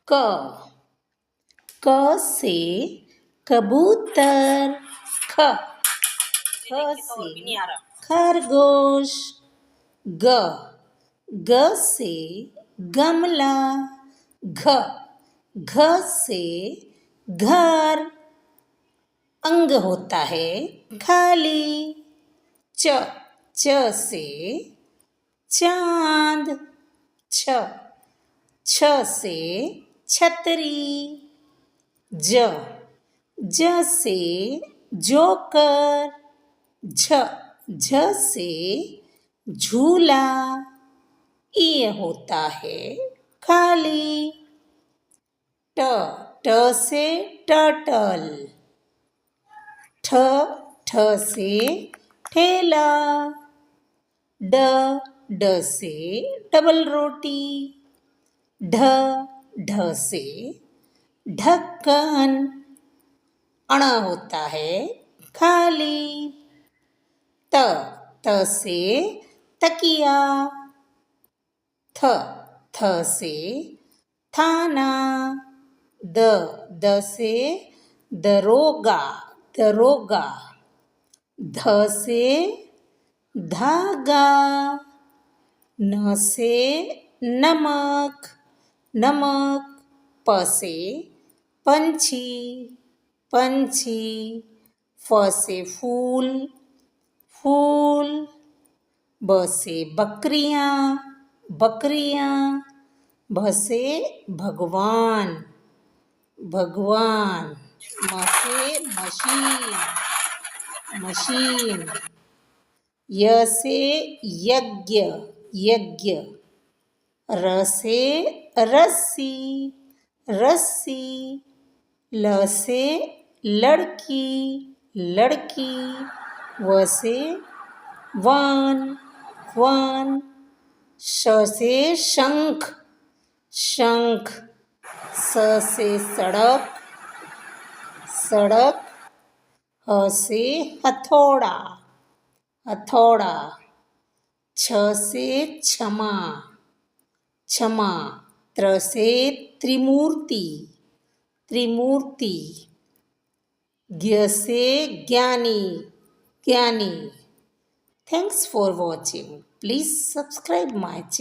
क क से कबूतर ख ख से खरगोश ग ग से गमला घ घ से घर अंग होता है खाली च च से चांद छ छ से छतरी ज ज से जोकर झ झ से झूला ये होता है खाली ट ट से टर्टल ठ ठ से ठेला ड ड से डबल रोटी ढ ढ से ढक्कन अण होता है खाली त त से तकिया थ थ से थाना द द से दरोगा दरोगा ध से धागा न से नमक नमक प से पंछी पंछी फ से फूल फूल ब से बकरियाँ बकरियाँ भ से भगवान भगवान म से मशीन मशीन य से यज्ञ यज्ञ र से रस्सी रस्सी ल से लड़की लड़की व से वान वान श से शंख शंख स से सड़क सड़क ह से हथौड़ा हथौड़ा छ से क्षमा क्षमा त्र से त्रिमूर्ति त्रिमूर्ति ज्ञ से ज्ञानी ज्ञानी. Thanks for watching. Please subscribe my channel.